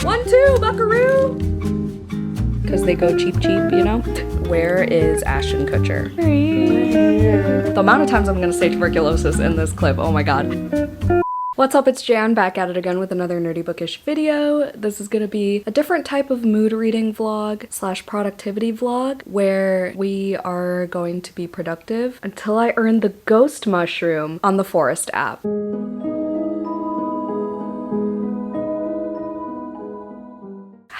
1, 2, buckaroo! Because they go cheap, you know? Where is Ashton Kutcher? The amount of times I'm gonna say tuberculosis in this clip, oh my god. What's up, it's Jan, back at it again with another nerdy bookish video. This is gonna be a different type of mood reading vlog slash productivity vlog where we are going to be productive until I earn the ghost mushroom on the Forest app.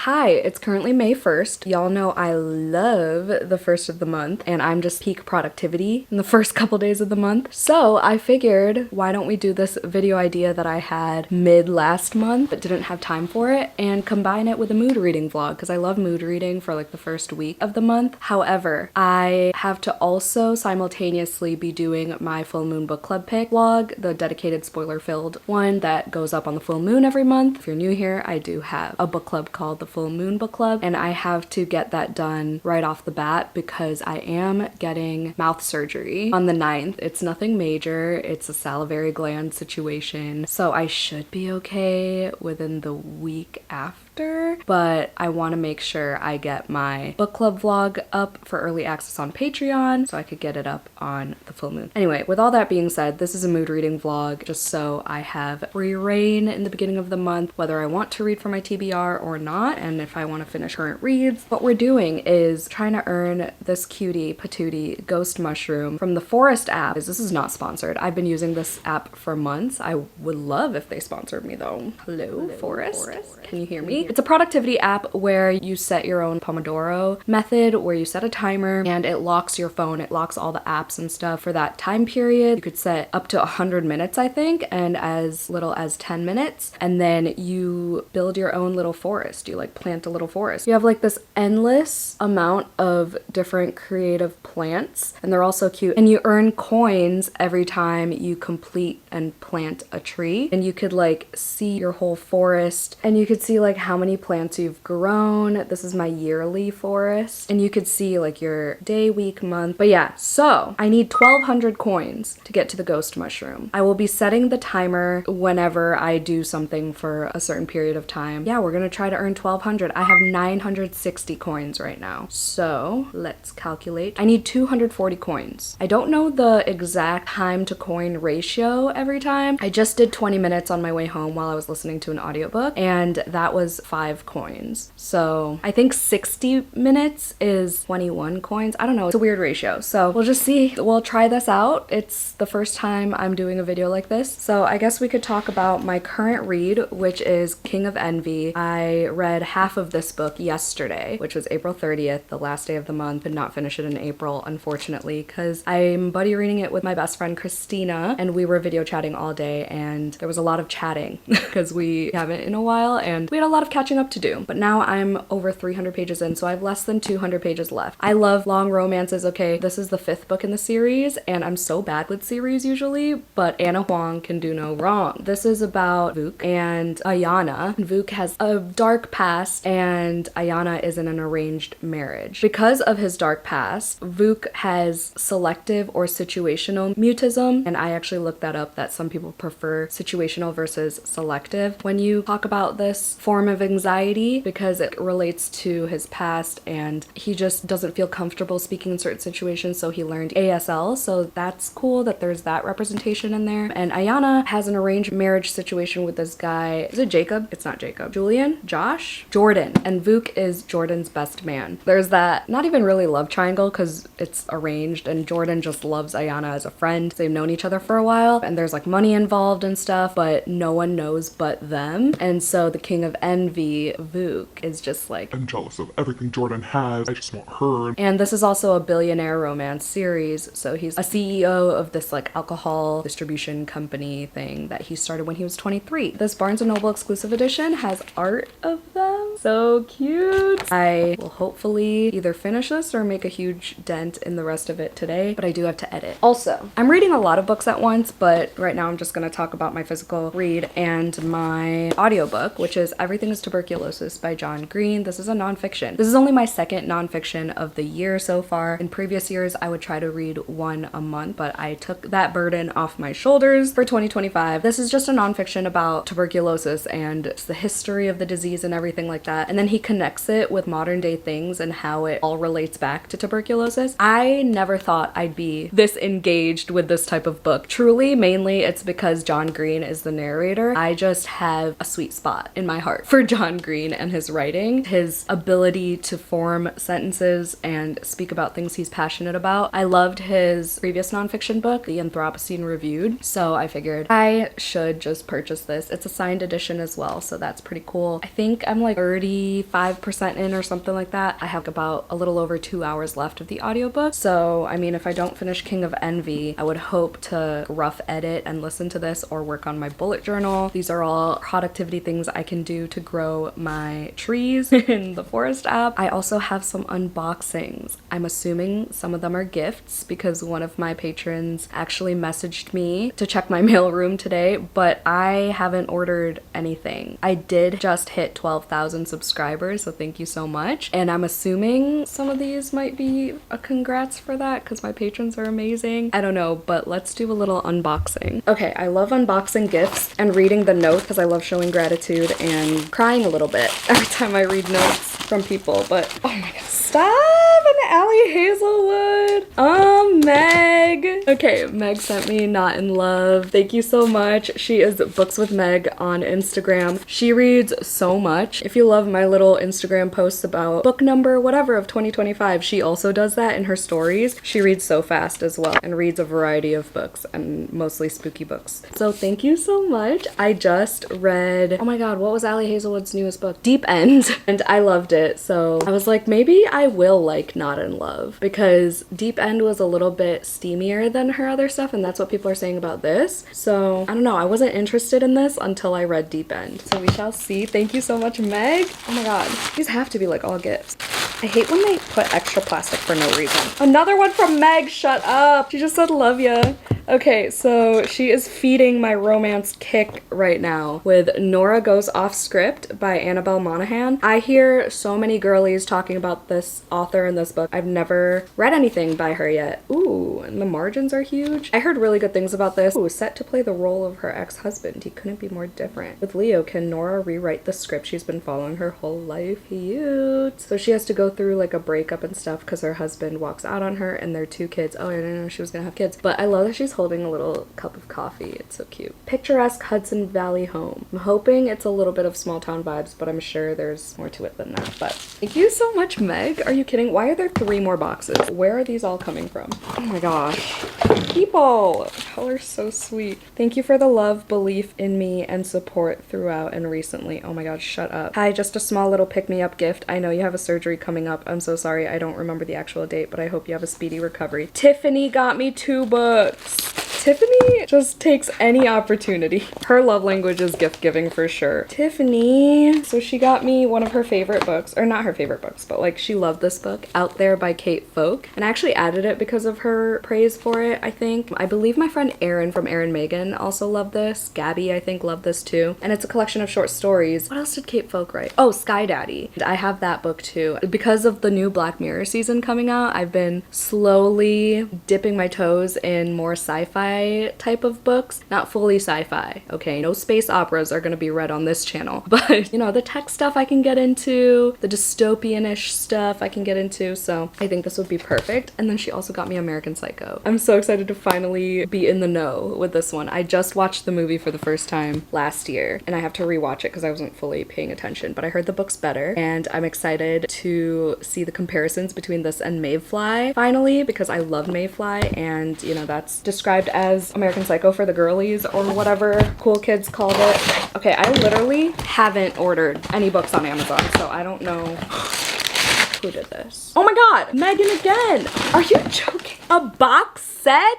Hi, it's currently May 1st. Y'all know I love the first of the month and I'm just peak productivity in the first couple days of the month. So I figured, why don't we do this video idea that I had mid last month but didn't have time for it and combine it with a mood reading vlog because I love mood reading for like the first week of the month. However, I have to also simultaneously be doing my full moon book club pick vlog, the dedicated spoiler filled one that goes up on the full moon every month. If you're new here, I do have a book club called the Full Moon Book Club and I have to get that done right off the bat because I am getting mouth surgery on the 9th. It's nothing major, it's a salivary gland situation, so I should be okay within the week after, but I want to make sure I get my book club vlog up for early access on Patreon so I could get it up on the full moon. Anyway, with all that being said, this is a mood reading vlog just so I have free reign in the beginning of the month whether I want to read for my TBR or not, and if I want to finish current reads. What we're doing is trying to earn this cutie patootie ghost mushroom from the Forest app. This is not sponsored. I've been using this app for months. I would love if they sponsored me though. Hello, Forest. Can you hear me? It's a productivity app where you set your own Pomodoro method where you set a timer and it locks your phone. It locks all the apps and stuff for that time period. You could set up to 100 minutes, I think, and as little as 10 minutes. And then you build your own little forest. You like plant a little forest. You have like this endless amount of different creative plants and they're all so cute. And you earn coins every time you complete and plant a tree. And you could like see your whole forest and you could see like how many plants you've grown. This is my yearly forest. And you could see like your day, week, month. But yeah, so I need 1,200 coins to get to the ghost mushroom. I will be setting the timer whenever I do something for a certain period of time. Yeah, we're gonna try to earn 1,200. I have 960 coins right now. So let's calculate. I need 240 coins. I don't know the exact time to coin ratio every time. I just did 20 minutes on my way home while I was listening to an audiobook and that was 5 coins. So I think 60 minutes is 21 coins. I don't know. It's a weird ratio. So we'll just see. We'll try this out. It's the first time I'm doing a video like this. So I guess we could talk about my current read, which is King of Envy. I read half of this book yesterday, which was April 30th, the last day of the month. Could not finish it in April, unfortunately, because I'm buddy reading it with my best friend Christina and we were video chatting all day and there was a lot of chatting because we haven't in a while and we had a lot of catching up to do. But now I'm over 300 pages in, so I have less than 200 pages left. I love long romances. Okay, this is the 5th book in the series and I'm so bad with series usually, but Anna Huang can do no wrong. This is about Vuk and Ayana. Vuk has a dark past and Ayana is in an arranged marriage. Because of his dark past, Vuk has selective or situational mutism, and I actually looked that up, that some people prefer situational versus selective when you talk about this form of anxiety because it relates to his past and he just doesn't feel comfortable speaking in certain situations, so he learned ASL, so that's cool that there's that representation in there. And Ayana has an arranged marriage situation with this guy. Is it Jacob? It's not Jacob. Julian? Josh? Jordan. And Vuk is Jordan's best man. There's that not even really love triangle because it's arranged and Jordan just loves Ayana as a friend. They've known each other for a while and there's like money involved and stuff, but no one knows but them. And so the King of Envy, Vuk, is just like, I'm jealous of everything Jordan has. I just want her. And this is also a billionaire romance series. So he's a CEO of this like alcohol distribution company thing that he started when he was 23. This Barnes & Noble exclusive edition has art of them. So cute. I will hopefully either finish this or make a huge dent in the rest of it today, but I do have to edit. Also, I'm reading a lot of books at once, but right now I'm just gonna talk about my physical read and my audiobook, which is Everything is Tuberculosis by John Green. This is a nonfiction. This is only my second nonfiction of the year so far. In previous years, I would try to read one a month, but I took that burden off my shoulders for 2025. This is just a nonfiction about tuberculosis and the history of the disease and everything like that. And then he connects it with modern day things and how it all relates back to tuberculosis. I never thought I'd be this engaged with this type of book. Truly, mainly it's because John Green is the narrator. I just have a sweet spot in my heart for John Green and his writing, his ability to form sentences and speak about things he's passionate about. I loved his previous nonfiction book, The Anthropocene Reviewed, so I figured I should just purchase this. It's a signed edition as well, so that's pretty cool. I think I'm like 35% in or something like that. I have about a little over 2 hours left of the audiobook, so I mean, if I don't finish King of Envy, I would hope to rough edit and listen to this or work on my bullet journal. These are all productivity things I can do to grow my trees in the forest app. I also have some unboxings. I'm assuming some of them are gifts because one of my patrons actually messaged me to check my mailroom today, but I haven't ordered anything. I did just hit 12,000 subscribers, so thank you so much. And I'm assuming some of these might be a congrats for that because my patrons are amazing. I don't know, but let's do a little unboxing. Okay, I love unboxing gifts and reading the note because I love showing gratitude and crying a little bit every time I read notes from people, but oh my god. Stop! An Allie Hazelwood! Meg! Okay, Meg sent me Not in Love. Thank you so much. She is Books with Meg on Instagram. She reads so much. If you love my little Instagram posts about book number whatever of 2025, she also does that in her stories. She reads so fast as well and reads a variety of books and mostly spooky books. So thank you so much. I just read, oh my god, what was Allie Hazelwood's newest book? Deep End. And I loved it. So I was like, maybe I will like Not in Love because Deep End was a little bit steamier than her other stuff, and that's what people are saying about this. So I don't know, I wasn't interested in this until I read Deep End. So we shall see. Thank you so much, Meg. Oh my god, these have to be like all gifts. I hate when they put extra plastic for no reason. Another one from Meg, shut up. She just said love ya. Okay, so she is feeding my romance kick right now with Nora Goes Off Script by Annabelle Monaghan. I hear so many girlies talking about this author in this book. I've never read anything by her yet. Ooh, and the margins are huge. I heard really good things about this. Ooh, set to play the role of her ex-husband. He couldn't be more different. With Leo, can Nora rewrite the script she's been following her whole life? Cute. So she has to go through like a breakup and stuff because her husband walks out on her and their 2 kids. Oh, I didn't know she was gonna have kids. But I love that she's holding a little cup of coffee. It's so cute. Picturesque Hudson Valley home. I'm hoping it's a little bit of small town vibes, but I'm sure there's more to it than that. But thank you so much, Meg. Are you kidding? Why are there 3 more boxes? Where are these all coming from? Oh my gosh. People! Y'all are so sweet. Thank you for the love, belief in me, and support throughout and recently. Oh my god, shut up. Hi, just a small little pick-me-up gift. I know you have a surgery coming up. I'm so sorry. I don't remember the actual date, but I hope you have a speedy recovery. Tiffany got me 2 books. Tiffany just takes any opportunity. Her love language is gift giving for sure. Tiffany. So she got me one of her favorite books, or not her favorite books, but like she loved this book, Out There by Kate Folk. And I actually added it because of her praise for it, I think. I believe my friend Erin from Erin Megan also loved this. Gabby, I think, loved this too. And it's a collection of short stories. What else did Kate Folk write? Oh, Sky Daddy. I have that book too. Because of the new Black Mirror season coming out, I've been slowly dipping my toes in more sci-fi type of books. Not fully sci-fi, okay? No space operas are gonna be read on this channel, but you know, the tech stuff I can get into, the dystopian-ish stuff I can get into, so I think this would be perfect. And then she also got me American Psycho. I'm so excited to finally be in the know with this one. I just watched the movie for the first time last year, and I have to rewatch it because I wasn't fully paying attention, but I heard the book's better, and I'm excited to see the comparisons between this and Mayfly finally, because I love Mayfly, and you know, that's described as American Psycho for the girlies or whatever cool kids called it. Okay, I literally haven't ordered any books on Amazon, so I don't know who did this. Oh my god, Megan again! Are you joking? A box set?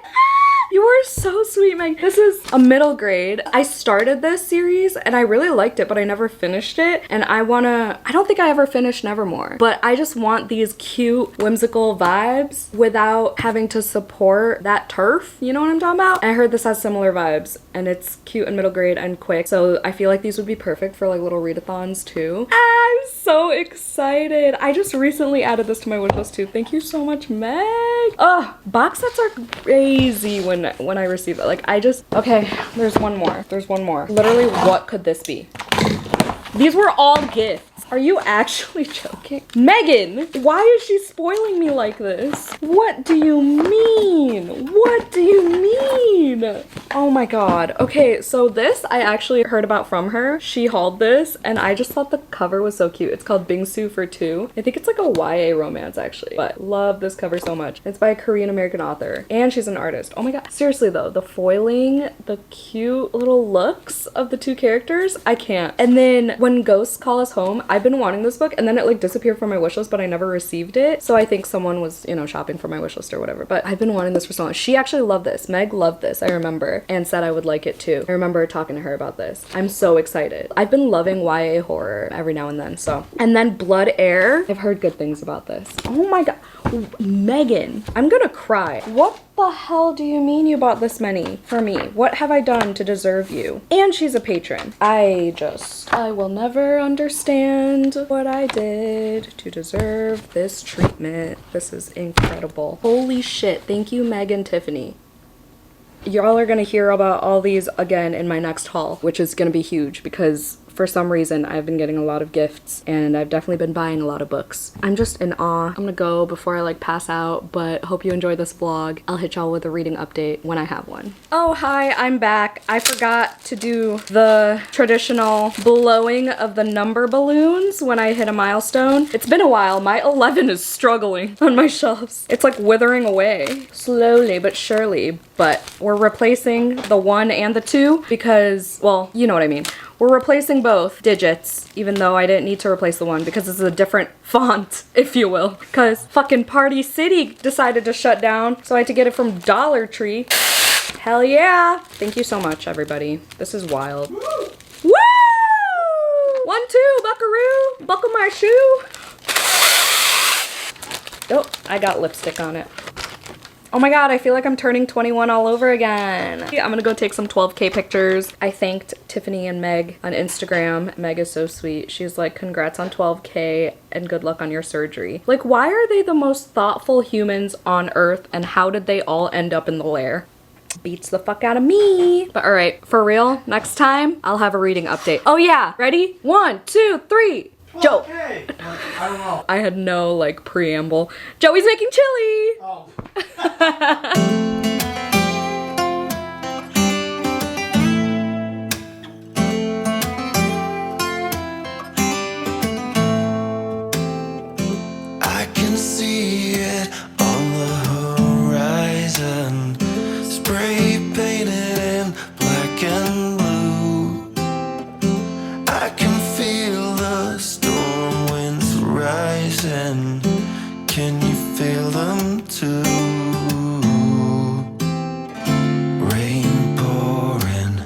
You are so sweet, Meg. This is a middle grade. I started this series and I really liked it, but I never finished it. And I don't think I ever finished Nevermore, but I just want these cute, whimsical vibes without having to support that turf. You know what I'm talking about? And I heard this has similar vibes and it's cute and middle grade and quick. So I feel like these would be perfect for like little readathons too. I'm so excited. I just recently added this to my wishlist too. Thank you so much, Meg. Oh, box sets are crazy when I receive it. Like okay, there's one more. There's one more. Literally, what could this be? These were all gifts. Are you actually joking? Megan, why is she spoiling me like this? What do you mean? What do you mean? Oh my god. Okay, so this I actually heard about from her. She hauled this and I just thought the cover was so cute. It's called Bingsu for Two. I think it's like a YA romance actually, but love this cover so much. It's by a Korean American author and she's an artist. Oh my god. Seriously though, the foiling, the cute little looks of the two characters, I can't. And then When Ghosts Call Us Home, I've been wanting this book and then it like disappeared from my wishlist, but I never received it. So I think someone was, you know, shopping for my wishlist or whatever, but I've been wanting this for so long. She actually loved this. Meg loved this, I remember, and said I would like it too. I remember talking to her about this. I'm so excited. I've been loving YA horror every now and then, so. And then Blood Air. I've heard good things about this. Oh my god. Megan, I'm gonna cry. What the hell do you mean you bought this many for me? What have I done to deserve you? And she's a patron. I will never understand what I did to deserve this treatment. This is incredible. Holy shit. Thank you, Meg and Tiffany. Y'all are gonna hear about all these again in my next haul, which is gonna be huge because for some reason I've been getting a lot of gifts and I've definitely been buying a lot of books. I'm just in awe. I'm gonna go before I like pass out, but hope you enjoy this vlog. I'll hit y'all with a reading update when I have one. Oh, hi, I'm back. I forgot to do the traditional blowing of the number balloons when I hit a milestone. It's been a while. My 11 is struggling on my shelves. It's like withering away slowly but surely, but we're replacing the 1 and the 2 because, well, you know what I mean. We're replacing both digits, even though I didn't need to replace the 1 because it's a different font, if you will. Because fucking Party City decided to shut down, so I had to get it from Dollar Tree. Hell yeah! Thank you so much, everybody. This is wild. Woo! Woo! 1, 2, buckaroo! Buckle my shoe! Oh, I got lipstick on it. Oh my god, I feel like I'm turning 21 all over again. I'm gonna go take some 12K pictures. I thanked Tiffany and Meg on Instagram. Meg is so sweet. She's like, congrats on 12K and good luck on your surgery. Like, why are they the most thoughtful humans on earth and how did they all end up in the lair? Beats the fuck out of me. But all right, for real, next time I'll have a reading update. Oh yeah, ready? 1, 2, 3. Joe. Okay. I don't know. I had no like preamble. Joey's making chili. Oh. I can see it on the horizon, spray painted in black and blue. I can feel the storm winds rising. Can you feel them too? Rain pouring,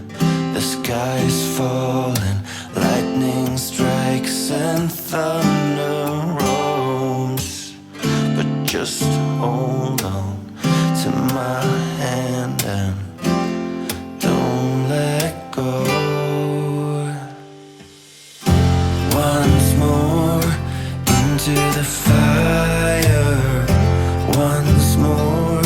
the sky's falling, lightning strikes and thunder rolls. But just hold on to my hand and don't let go. Once more into the fire, once more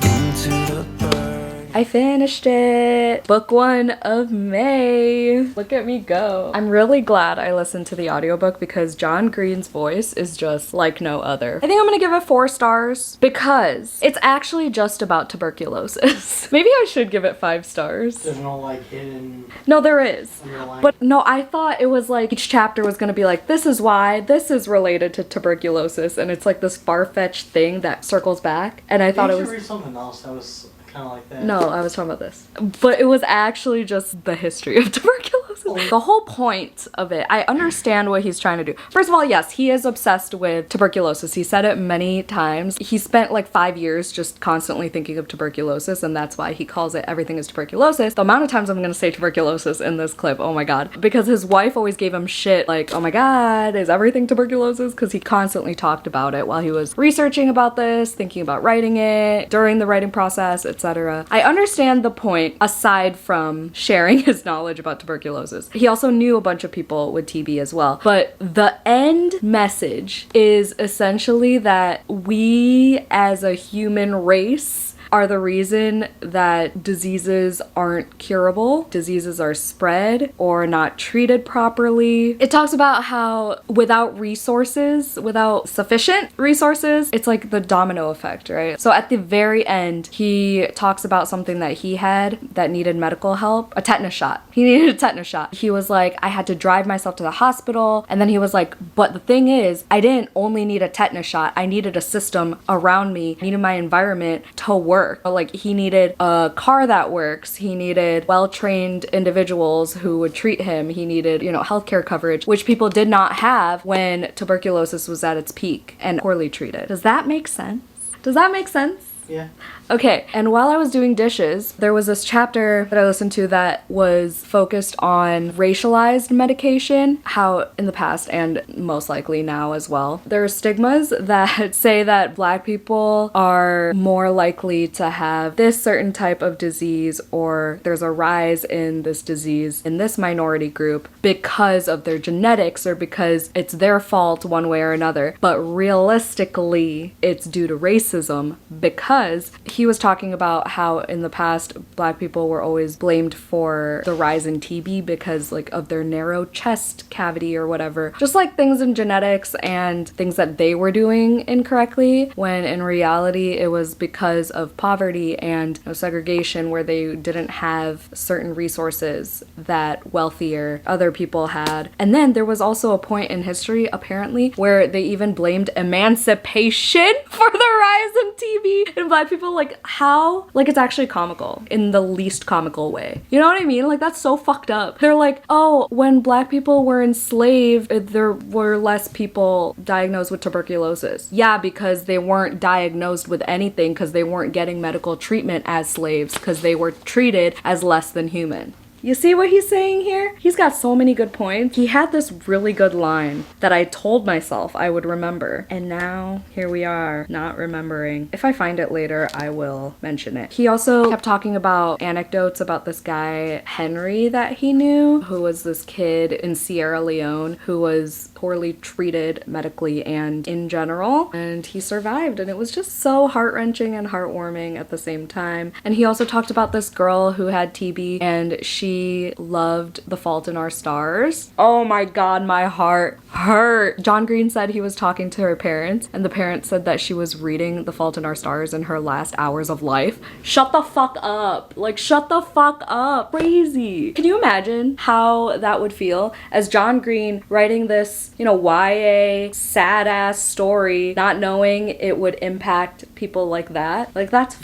into the burn. I finished it. Book 1 of May. Look at me go. I'm really glad I listened to the audiobook because John Green's voice is just like no other. I think I'm gonna give it 4 stars because it's actually just about tuberculosis. Maybe I should give it 5 stars. There's no like hidden No, there is. underlying. But no, I thought it was like each chapter was gonna be like, this is why this is related to tuberculosis, and it's like this far-fetched thing that circles back. And I thought it was read something else that was kind of like that. No, I was talking about this. But it was actually just the history of tuberculosis. The whole point of it, I understand what he's trying to do. First of all, yes, he is obsessed with tuberculosis. He said it many times. He spent like 5 years just constantly thinking of tuberculosis, and that's why he calls it everything is tuberculosis. The amount of times I'm gonna say tuberculosis in this clip, oh my god. Because his wife always gave him shit like, oh my god, is everything tuberculosis? Because he constantly talked about it while he was researching about this, thinking about writing it, during the writing process, etc. I understand the point aside from sharing his knowledge about tuberculosis. He also knew a bunch of people with TB as well. But the end message is essentially that we as a human race are the reason that diseases aren't curable, diseases are spread or not treated properly. It talks about how without resources, without sufficient resources, it's like the domino effect, right? So at the very end, he talks about something that he had that needed medical help, a tetanus shot. He needed a tetanus shot. He was like, I had to drive myself to the hospital. And then he was like, but the thing is, I didn't only need a tetanus shot. I needed a system around me, needed my environment to work. Like he needed a car that works. He needed well-trained individuals who would treat him. He needed, healthcare coverage, which people did not have when tuberculosis was at its peak and poorly treated. Does that make sense? Does that make sense? Yeah. Okay, and while I was doing dishes, there was this chapter that I listened to that was focused on racialized medication, how in the past and most likely now as well, there are stigmas that say that Black people are more likely to have this certain type of disease, or there's a rise in this disease in this minority group because of their genetics or because it's their fault one way or another. But realistically, it's due to racism because he was talking about how in the past Black people were always blamed for the rise in TB because like of their narrow chest cavity or whatever. Just like things in genetics and things that they were doing incorrectly, when in reality it was because of poverty and segregation, where they didn't have certain resources that wealthier other people had. And then there was also a point in history apparently where they even blamed emancipation for the rise in TB in Black people. Like how? Like it's actually comical in the least comical way. You know what I mean? Like that's so fucked up. They're like, oh, when Black people were enslaved, there were less people diagnosed with tuberculosis. Yeah, because they weren't diagnosed with anything because they weren't getting medical treatment as slaves because they were treated as less than human. You see what he's saying here? He's got so many good points. He had this really good line that I told myself I would remember. And now here we are, not remembering. If I find it later, I will mention it. He also kept talking about anecdotes about this guy, Henry, that he knew, who was this kid in Sierra Leone who was poorly treated medically and in general. And he survived. And it was just so heart-wrenching and heartwarming at the same time. And he also talked about this girl who had TB and she loved The Fault in Our Stars. Oh my god, my heart hurt. John Green said he was talking to her parents and the parents said that she was reading The Fault in Our Stars in her last hours of life. Shut the fuck up. Like, shut the fuck up. Crazy. Can you imagine how that would feel as John Green writing this, YA sad ass story, not knowing it would impact people like that? Like, that's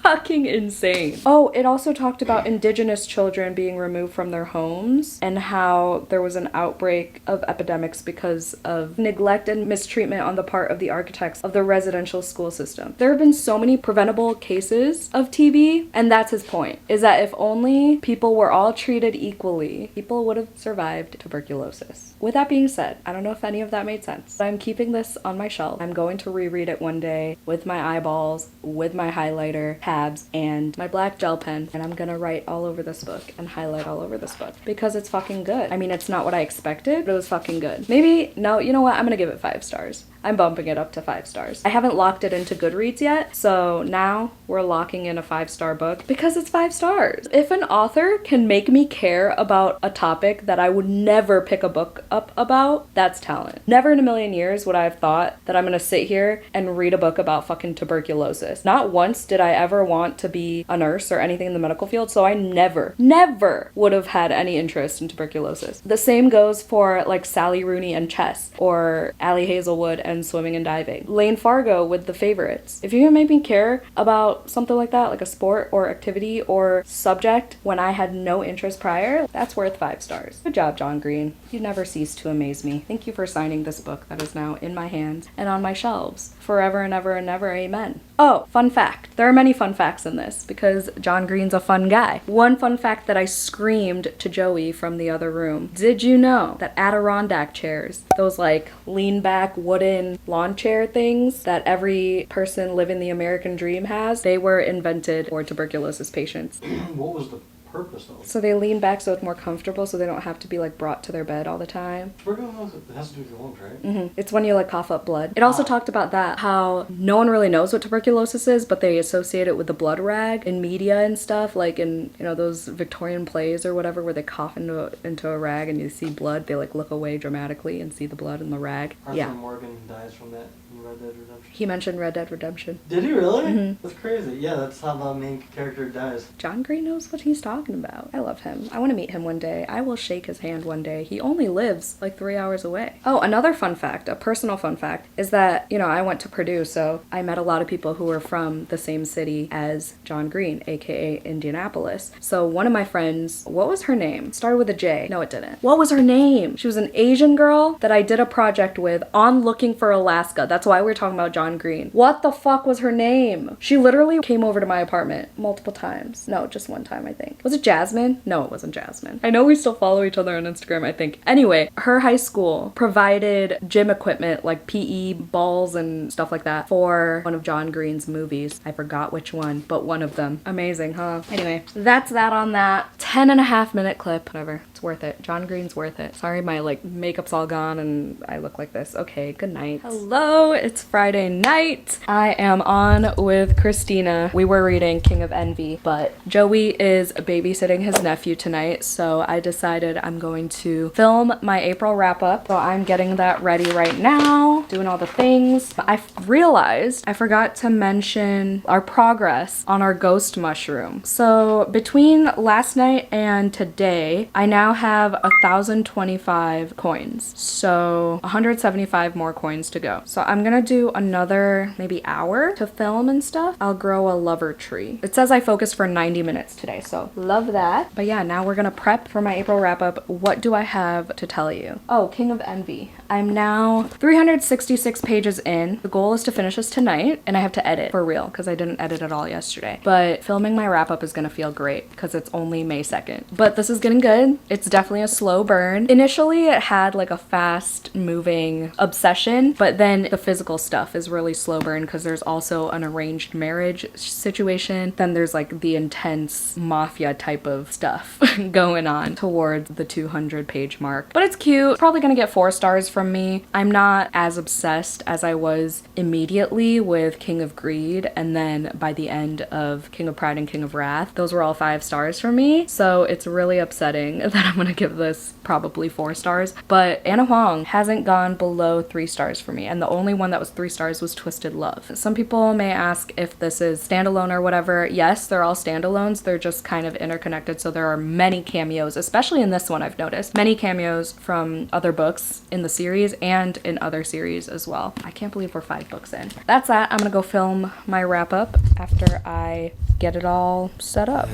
fucking insane. Oh, it also talked about Indigenous children being removed from their homes and how there was an outbreak of epidemics because of neglect and mistreatment on the part of the architects of the residential school system. There have been so many preventable cases of TB, and that's his point, is that if only people were all treated equally, people would have survived tuberculosis. With that being said, I don't know if any of that made sense. I'm keeping this on my shelf. I'm going to reread it one day with my eyeballs, with my highlighter, tabs, and my black gel pen, and I'm gonna write all over this book and highlight all over this book because it's fucking good. I mean, it's not what I expected, but it was fucking good. Maybe, no, you know what? I'm gonna give it 5 stars. I'm bumping it up to 5 stars. I haven't locked it into Goodreads yet, so now we're locking in a 5-star book because it's 5 stars. If an author can make me care about a topic that I would never pick a book up about, that's talent. Never in a million years would I have thought that I'm gonna sit here and read a book about fucking tuberculosis. Not once did I ever want to be a nurse or anything in the medical field, so I never would have had any interest in tuberculosis. The same goes for like Sally Rooney and chess, or Allie Hazelwood and swimming and diving. Lane Fargo with the favorites. If you're gonna make me care about something like that, like a sport or activity or subject when I had no interest prior, that's worth 5 stars. Good job, John Green. You never cease to amaze me. Thank you for signing this book that is now in my hands and on my shelves forever and ever and ever. Amen. Oh, fun fact. There are many fun facts in this because John Green's a fun guy. One fun fact that I screamed to Joey from the other room. Did you know that Adirondack chairs, those like lean back wooden lawn chair things that every person living the American dream has, they were invented for tuberculosis patients. What was the purpose though? So they lean back so it's more comfortable so they don't have to be like brought to their bed all the time. Tuberculosis has to do with your lungs, right? It's when you like cough up blood. It also talked about that, how no one really knows what tuberculosis is, but they associate it with the blood rag in media and stuff, like in, you know, those Victorian plays or whatever where they cough into a rag and you see blood, they like look away dramatically and see the blood in the rag. Arthur Morgan dies from that in Red Dead Redemption. He mentioned Red Dead Redemption. Did he really? That's crazy. Yeah, that's how the main character dies. John Green knows what he's talking about. I love him. I want to meet him one day. I will shake his hand one day. He only lives like 3 hours away. Oh, another fun fact, a personal fun fact, is that, you know, I went to Purdue, so I met a lot of people who were from the same city as John Green, aka Indianapolis. So one of my friends, what was her name? Started with a J. No, it didn't. What was her name? She was an Asian girl that I did a project with on Looking for Alaska. That's why we were talking about John Green. What the fuck was her name? She literally came over to my apartment multiple times. No, just one time, I think. Was it Jasmine? No, it wasn't Jasmine. I know we still follow each other on Instagram, I think. Anyway, her high school provided gym equipment like PE balls and stuff like that for one of John Green's movies. I forgot which one, but one of them. Amazing, huh? Anyway, that's that on that 10.5-minute clip. Whatever. It's worth it. John Green's worth it. Sorry, my like makeup's all gone and I look like this. Okay, good night. Hello, it's Friday night. I am on with Christina. We were reading King of Envy, but Joey is babysitting his nephew tonight, so I decided I'm going to film my April wrap-up. So I'm getting that ready right now, doing all the things. I realized I forgot to mention our progress on our ghost mushroom. So between last night and today, I now have 1,025 coins. So 175 more coins to go. So I'm gonna do another maybe hour to film and stuff. I'll grow a lover tree. It says I focused for 90 minutes today, so love that. But yeah, now we're gonna prep for my April wrap-up. What do I have to tell you? Oh, King of Envy. I'm now 366 pages in. The goal is to finish this tonight, and I have to edit for real because I didn't edit at all yesterday. But filming my wrap-up is gonna feel great because it's only May 2nd. But this is getting good. It's definitely a slow burn. Initially, it had like a fast moving obsession, but then the physical stuff is really slow burn because there's also an arranged marriage situation. Then there's like the intense mafia type of stuff going on towards the 200-page mark. But it's cute. It's probably gonna get 4 stars from me. I'm not as obsessed as I was immediately with King of Greed, and then by the end of King of Pride and King of Wrath, those were all 5 stars for me. So it's really upsetting that I'm gonna give this probably 4 stars. But Anna Huang hasn't gone below 3 stars for me, and the only one that was 3 stars was Twisted Love. Some people may ask if this is standalone or whatever. Yes, they're all standalones. They're just kind of interconnected, so there are many cameos, especially in this one I've noticed. Many cameos from other books in the series and in other series as well. I can't believe we're 5 books in. That's that. I'm gonna go film my wrap-up after I get it all set up.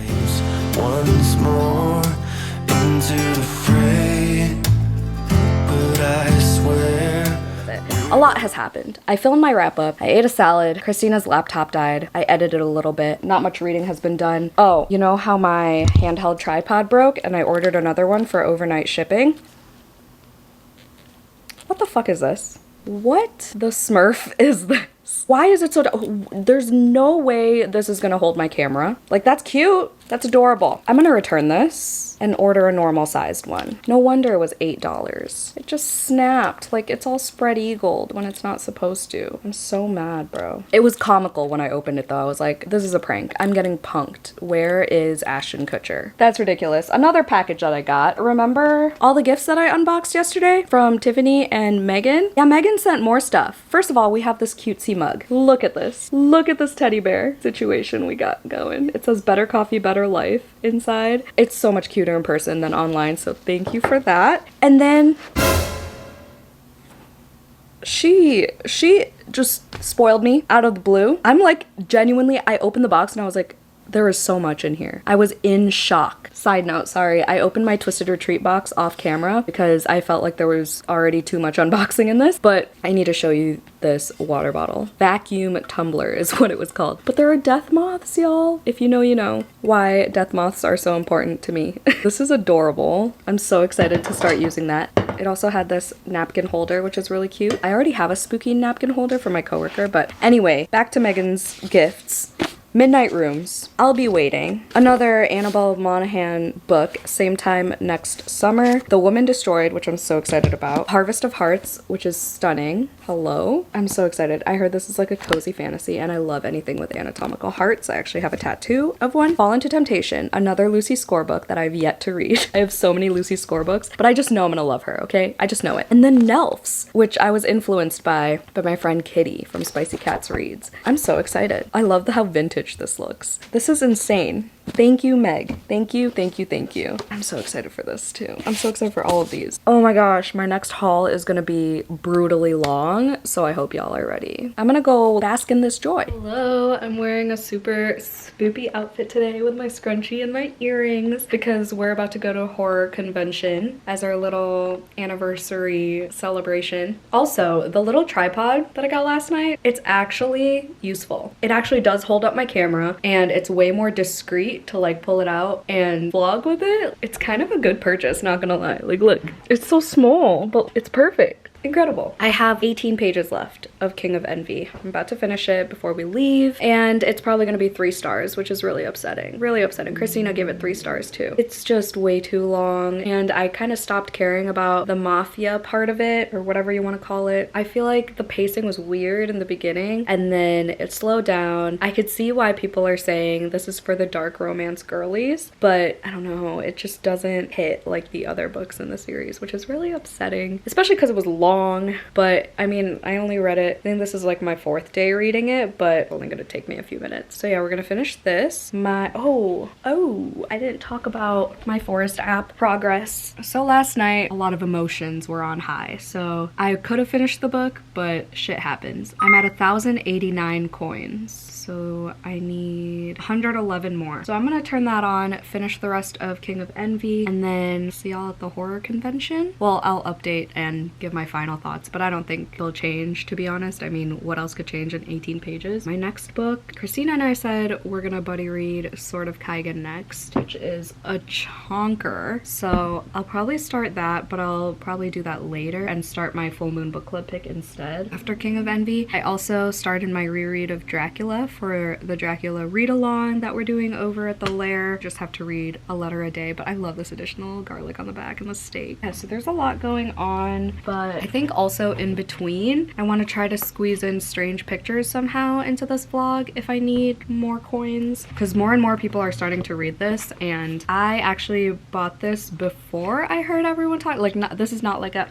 Once more into the fray, but I swear A lot has happened. I filmed my wrap up, I ate a salad, Christina's laptop died, I edited a little bit, not much reading has been done. Oh, you know how my handheld tripod broke and I ordered another one for overnight shipping? What the fuck is this? What the Smurf is this? Why is it so... There's no way this is gonna hold my camera. Like, that's cute. That's adorable. I'm gonna return this and order a normal sized one. No wonder it was $8. It just snapped. Like, it's all spread eagled when it's not supposed to. I'm so mad, bro. It was comical when I opened it though. I was like, this is a prank. I'm getting punked. Where is Ashton Kutcher? That's ridiculous. Another package that I got. Remember all the gifts that I unboxed yesterday from Tiffany and Megan? Yeah, Megan sent more stuff. First of all, we have this cutesy mug. Look at this. Look at this teddy bear situation we got going. It says better coffee, better life inside. It's so much cuter in person than online, so thank you for that. And then She just spoiled me out of the blue. I'm like, genuinely, I opened the box and I was like, there is so much in here. I was in shock. Side note, sorry, I opened my Twisted Retreat box off camera because I felt like there was already too much unboxing in this, but I need to show you this water bottle. Vacuum tumbler is what it was called. But there are death moths, y'all. If you know, you know why death moths are so important to me. This is adorable. I'm so excited to start using that. It also had this napkin holder, which is really cute. I already have a spooky napkin holder for my coworker, but anyway, back to Megan's gifts. Midnight Rooms. I'll Be Waiting. Another Annabelle Monaghan book, same time next summer. The Woman Destroyed, which I'm so excited about. Harvest of Hearts, which is stunning. Hello. I'm so excited. I heard this is like a cozy fantasy and I love anything with anatomical hearts. I actually have a tattoo of one. Fall into Temptation, another Lucy Score book that I've yet to read. I have so many Lucy Score books, but I just know I'm gonna love her, okay? I just know it. And then Nelfs, which I was influenced by my friend Kitty from Spicy Cats Reads. I'm so excited. I love how vintage this looks. This is insane. Thank you, Meg. Thank you, thank you, thank you. I'm so excited for this too. I'm so excited for all of these. Oh my gosh, my next haul is gonna be brutally long, so I hope y'all are ready. I'm gonna go bask in this joy. Hello, I'm wearing a super spoopy outfit today with my scrunchie and my earrings because we're about to go to a horror convention as our little anniversary celebration. Also, the little tripod that I got last night, it's actually useful. It actually does hold up my camera and it's way more discreet to like pull it out and vlog with it. It's kind of a good purchase, not gonna lie. Like, look, it's so small, but it's perfect. Incredible. I have 18 pages left of King of Envy. I'm about to finish it before we leave, and it's probably gonna be 3 stars, which is really upsetting. Really upsetting. Christina gave it 3 stars too. It's just way too long, and I kind of stopped caring about the mafia part of it, or whatever you want to call it. I feel like the pacing was weird in the beginning, and then it slowed down. I could see why people are saying this is for the dark romance girlies, but I don't know, it just doesn't hit like the other books in the series, which is really upsetting, especially because it was long. But I mean, I only read it, I think this is like my 4th day reading it, but it's only gonna take me a few minutes. So yeah, we're gonna finish this. I didn't talk about my Forest app progress. So last night, a lot of emotions were on high. So I could have finished the book, but shit happens. I'm at 1,089 coins. So I need 111 more. So I'm gonna turn that on, finish the rest of King of Envy, and then see y'all at the horror convention. Well, I'll update and give my final thoughts, but I don't think they'll change, to be honest. I mean, what else could change in 18 pages? My next book, Christina and I said we're gonna buddy read Sword of Kaigen next, which is a chonker. So I'll probably start that, but I'll probably do that later and start my full moon book club pick instead after King of Envy. I also started my reread of Dracula for the Dracula read-along that we're doing over at the Lair. Just have to read a letter a day, but I love this additional garlic on the back and the steak. Yeah, so there's a lot going on, but I think also in between, I want to try to squeeze in strange pictures somehow into this vlog if I need more coins, because more and more people are starting to read this, and I actually bought this before I heard everyone talk. Like, this is not like a,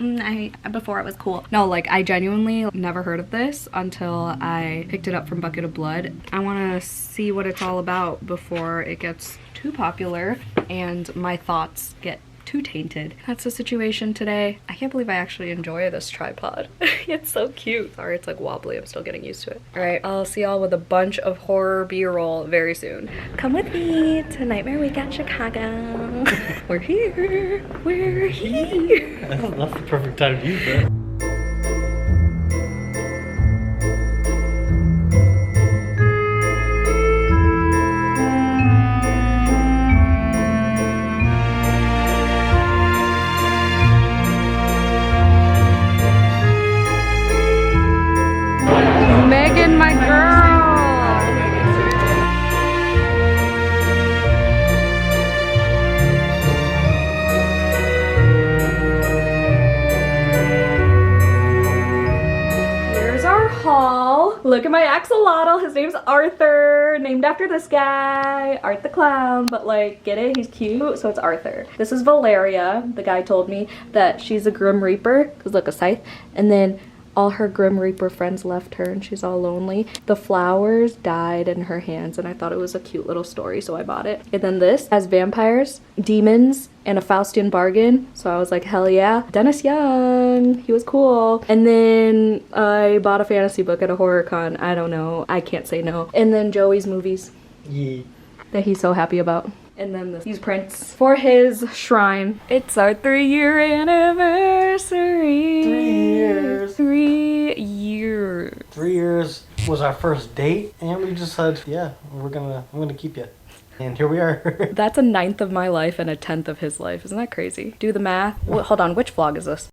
before it was cool. No, like, I genuinely never heard of this until I picked it up from Bucket of Blood. I want to see what it's all about before it gets too popular and my thoughts get too tainted. That's the situation today. I can't believe I actually enjoy this tripod. It's so cute. Sorry, it's like wobbly. I'm still getting used to it. All right, I'll see y'all with a bunch of horror B-roll very soon. Come with me to Nightmare Weekend Chicago. We're here. We're here. That's the perfect time to use that. Megan, my girl. Here's our haul. Look at my axolotl. His name's Arthur, named after this guy, Art the Clown, but like, get it? He's cute, so it's Arthur. This is Valeria. The guy told me that she's a Grim Reaper, because look, a scythe. And then all her Grim Reaper friends left her and she's all lonely. The flowers died in her hands and I thought it was a cute little story, so I bought it. And then this has vampires, demons, and a Faustian bargain. So I was like, hell yeah. Dennis Young, he was cool. And then I bought a fantasy book at a horror con. I don't know, I can't say no. And then Joey's movies. Yeah. That he's so happy about. And then these prints for his shrine. It's our 3-year anniversary. 3 years. 3 years. 3 years was our first date, and we just said, yeah, I'm gonna keep you. And here we are. That's a 9th of my life and a 10th of his life. Isn't that crazy? Do the math. Hold on, which vlog is this?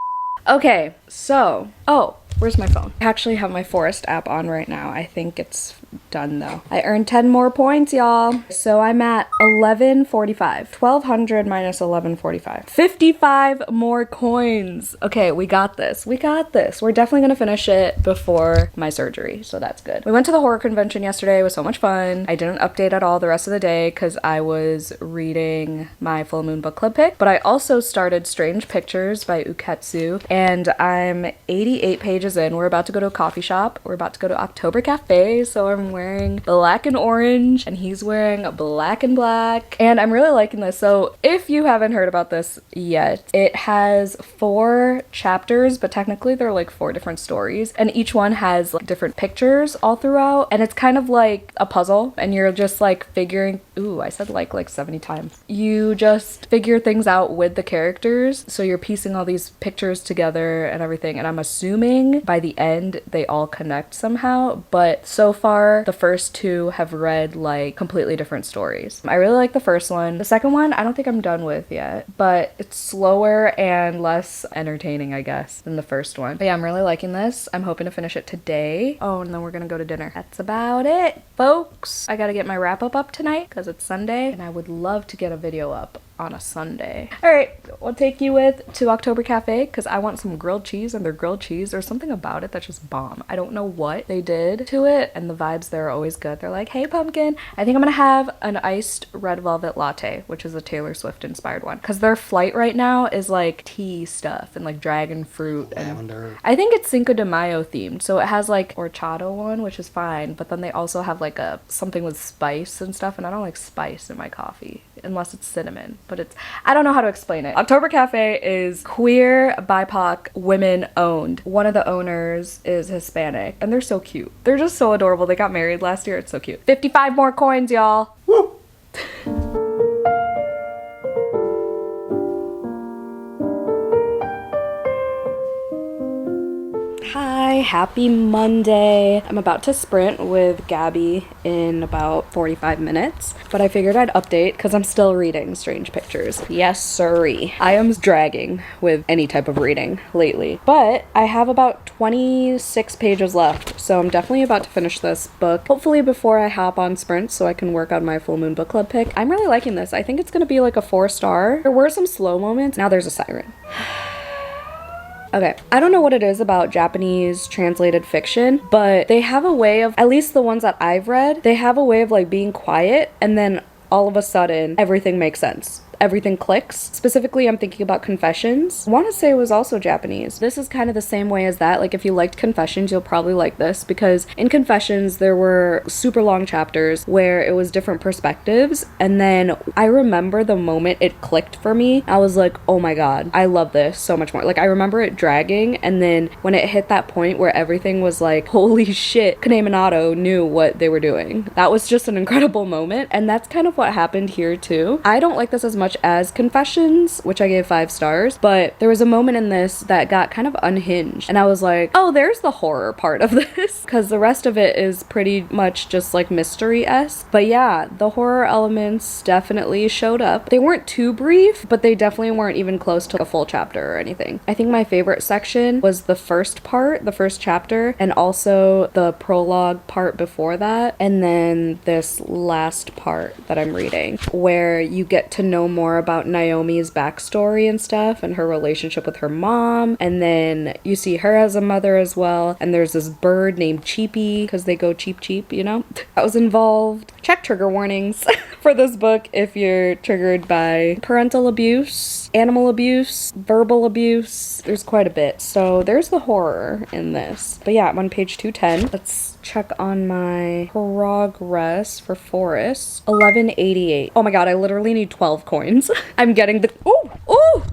Okay, so, oh, where's my phone? I actually have my Forest app on right now. I think it's done though. I earned 10 more points, y'all. So I'm at 1145. 1200 minus 1145. 55 more coins. Okay, we got this. We got this. We're definitely gonna finish it before my surgery, so that's good. We went to the horror convention yesterday. It was so much fun. I didn't update at all the rest of the day because I was reading my full moon book club pick, but I also started Strange Pictures by Uketsu, and I'm 88 pages in. We're about to go to a coffee shop. We're about to go to October Cafe, so I'm wearing black and orange and he's wearing black and black, and I'm really liking this. So if you haven't heard about this yet, it has 4 chapters, but technically they're like 4 different stories, and each one has like different pictures all throughout, and it's kind of like a puzzle, and you're just like figuring, ooh, I said like 70 times. You just figure things out with the characters, so you're piecing all these pictures together and everything, and I'm assuming by the end they all connect somehow, but so far the first 2 have read like completely different stories. I really like the first one. The second one I don't think I'm done with yet, but it's slower and less entertaining, I guess, than the first one. But yeah, I'm really liking this. I'm hoping to finish it today. Oh, and then we're gonna go to dinner. That's about it, folks. I gotta get my wrap up tonight because it's Sunday, and I would love to get a video up on a Sunday. All right, we'll take you to October Cafe because I want some grilled cheese, and their grilled cheese, there's something about it that's just bomb. I don't know what they did to it, and the vibes there are always good. They're like, hey pumpkin, I think I'm gonna have an iced red velvet latte, which is a Taylor Swift inspired one, because their flight right now is like tea stuff and like dragon fruit and Lavender. I think it's Cinco de Mayo themed, so it has like horchata one, which is fine, but then they also have like something with spice and stuff, and I don't like spice in my coffee unless it's cinnamon, but I don't know how to explain it. October Cafe is queer, BIPOC, women owned. One of the owners is Hispanic, and they're so cute. They're just so adorable. They got married last year. It's so cute. 55 more coins, y'all. Woo! Hi, happy Monday. I'm about to sprint with Gabby in about 45 minutes, but I figured I'd update because I'm still reading Strange Pictures. Yes, sirree. I am dragging with any type of reading lately, but I have about 26 pages left, so I'm definitely about to finish this book, hopefully before I hop on sprint so I can work on my full moon book club pick. I'm really liking this. I think it's gonna be like a 4-star. There were some slow moments. Now there's a siren. Okay, I don't know what it is about Japanese translated fiction, but they have a way of, at least the ones that I've read, they have a way of like being quiet and then all of a sudden everything makes sense. Everything clicks. Specifically, I'm thinking about Confessions. I want to say it was also Japanese. This is kind of the same way as that. Like if you liked Confessions, you'll probably like this, because in Confessions there were super long chapters where it was different perspectives, and then I remember the moment it clicked for me. I was like, oh my god, I love this so much more. Like I remember it dragging, and then when it hit that point where everything was like, holy shit, Kane Minato knew what they were doing. That was just an incredible moment, and that's kind of what happened here too. I don't like this as much as Confessions, which I gave 5 stars, but there was a moment in this that got kind of unhinged, and I was like, oh, there's the horror part of this, because the rest of it is pretty much just like mystery-esque. But yeah, the horror elements definitely showed up. They weren't too brief, but they definitely weren't even close to a full chapter or anything. I think my favorite section was the first part, the first chapter, and also the prologue part before that, and then this last part that I'm reading, where you get to know more more about Naomi's backstory and stuff and her relationship with her mom. And then you see her as a mother as well. And there's this bird named Cheapy because they go cheap cheap, you know? That was involved. Check trigger warnings for this book if you're triggered by parental abuse, animal abuse, verbal abuse. There's quite a bit. So there's the horror in this. But yeah, I'm on page 210. Let's check on my progress for Forest. 1188. Oh my god, I literally need 12 coins. I'm getting the... Oh!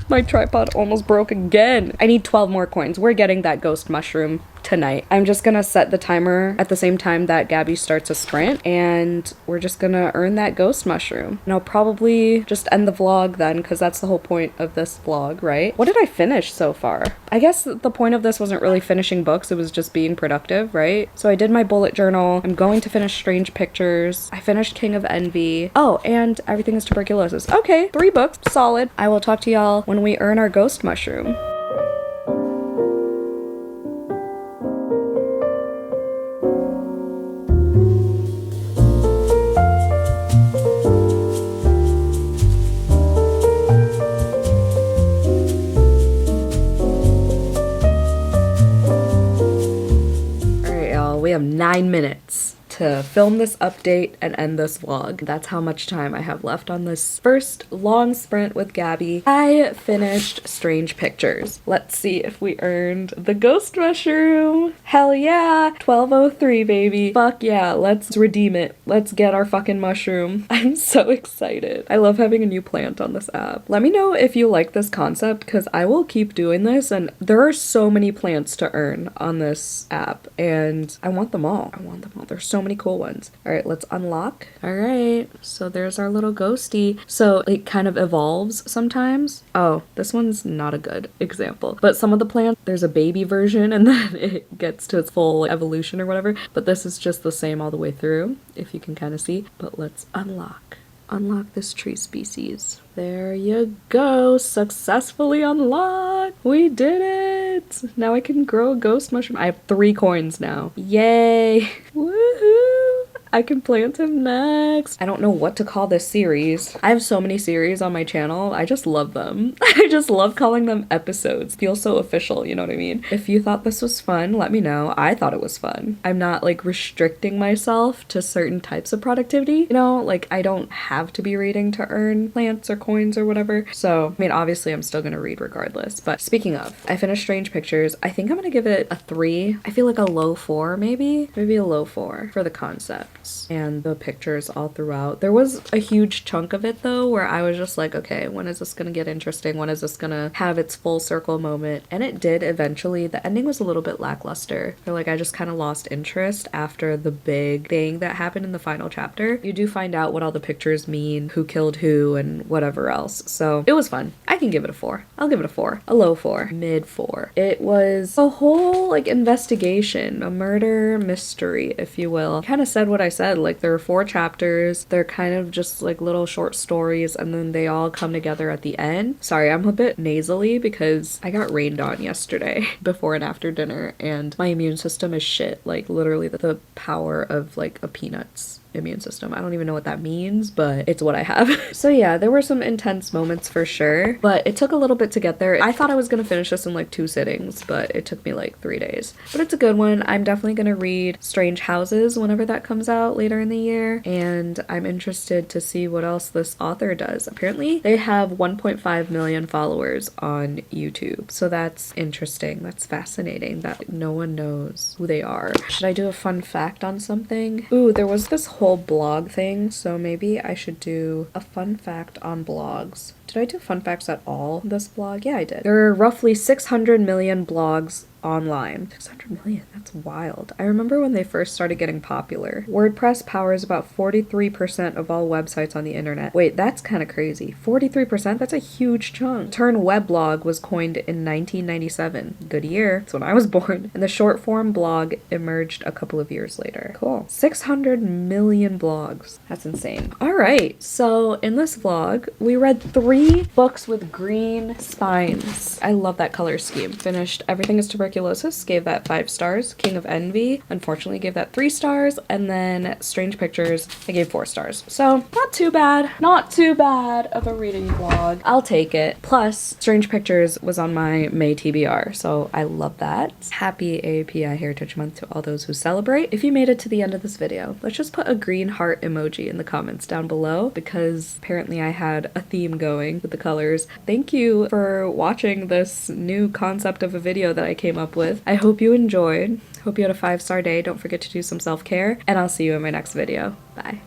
My tripod almost broke again. I need 12 more coins. We're getting that ghost mushroom tonight. I'm just gonna set the timer at the same time that Gabby starts a sprint, and we're just gonna earn that ghost mushroom. And I'll probably just end the vlog then, because that's the whole point of this vlog, right? What did I finish so far? I guess the point of this wasn't really finishing books, it was just being productive, right? So I did my bullet journal. I'm going to finish Strange Pictures. I finished King of Envy. Oh, and Everything is Tuberculosis. Okay, 3 books, solid. I will talk to y'all when we earn our ghost mushroom. We have 9 minutes to film this update and end this vlog. That's how much time I have left on this first long sprint with Gabby. I finished Strange Pictures. Let's see if we earned the ghost mushroom. Hell yeah! 1203, baby. Fuck yeah, let's redeem it. Let's get our fucking mushroom. I'm so excited. I love having a new plant on this app. Let me know if you like this concept, because I will keep doing this, and there are so many plants to earn on this app, and I want them all. There's so many cool ones. All right, let's unlock. All right, so there's our little ghosty. So it kind of evolves sometimes. Oh, this one's not a good example, but some of the plants, there's a baby version and then it gets to its full evolution or whatever, but this is just the same all the way through, if you can kind of see. But let's unlock this tree species. There you go, successfully unlocked. We did it. Now I can grow a ghost mushroom. I have 3 coins now. Yay. Woohoo. I can plant him next. I don't know what to call this series. I have so many series on my channel. I just love them. I just love calling them episodes. Feels so official, you know what I mean? If you thought this was fun, let me know. I thought it was fun. I'm not like restricting myself to certain types of productivity. You know, like I don't have to be reading to earn plants or coins or whatever. So, I mean, obviously I'm still gonna read regardless. But speaking of, I finished Strange Pictures. I think I'm gonna give it a 3. I feel like a low 4 maybe. Maybe a low 4 for the concept and the pictures all throughout. There was a huge chunk of it though where I was just like, okay, when is this gonna get interesting? When is this gonna have its full circle moment? And it did eventually. The ending was a little bit lackluster. I feel like I just kind of lost interest after the big thing that happened in the final chapter. You do find out what all the pictures mean, who killed who, and whatever else. So it was fun. I can give it a 4. I'll give it a 4. A low 4. Mid 4. It was a whole like investigation, a murder mystery, if you will. Kind of said what I said. Like there are 4 chapters. They're kind of just like little short stories and then they all come together at the end. Sorry, I'm a bit nasally because I got rained on yesterday before and after dinner and my immune system is shit. Like literally the power of like a peanut's immune system. I don't even know what that means, but it's what I have. So yeah, there were some intense moments for sure, but it took a little bit to get there. I thought I was gonna finish this in like 2 sittings, but it took me like 3 days. But it's a good one. I'm definitely gonna read Strange Houses whenever that comes out later in the year, and I'm interested to see what else this author does. Apparently they have 1.5 million followers on YouTube, so that's interesting. That's fascinating that no one knows who they are. Should I do a fun fact on something? Ooh, there was this whole blog thing, so maybe I should do a fun fact on blogs. Did I do fun facts at all in this blog? Yeah, I did. There are roughly 600 million blogs online. 600 million, that's wild. I remember when they first started getting popular. WordPress powers about 43% of all websites on the internet. Wait, that's kind of crazy. 43%? That's a huge chunk. The term weblog was coined in 1997. Good year. That's when I was born. And the short form blog emerged a couple of years later. Cool. 600 million blogs. That's insane. All right, so in this vlog, we read 3 books with green spines. I love that color scheme. Finished Everything is Tuberculosis, Tuberculosis gave that 5 stars. King of Envy, unfortunately, gave that 3 stars. And then Strange Pictures, I gave 4 stars. So not too bad. Not too bad of a reading vlog. I'll take it. Plus, Strange Pictures was on my May TBR, so I love that. Happy AAPI Heritage Month to all those who celebrate. If you made it to the end of this video, let's just put a green heart emoji in the comments down below, because apparently I had a theme going with the colors. Thank you for watching this new concept of a video that I came up with. I hope you enjoyed. Hope you had a 5-star day. Don't forget to do some self-care, and I'll see you in my next video. Bye.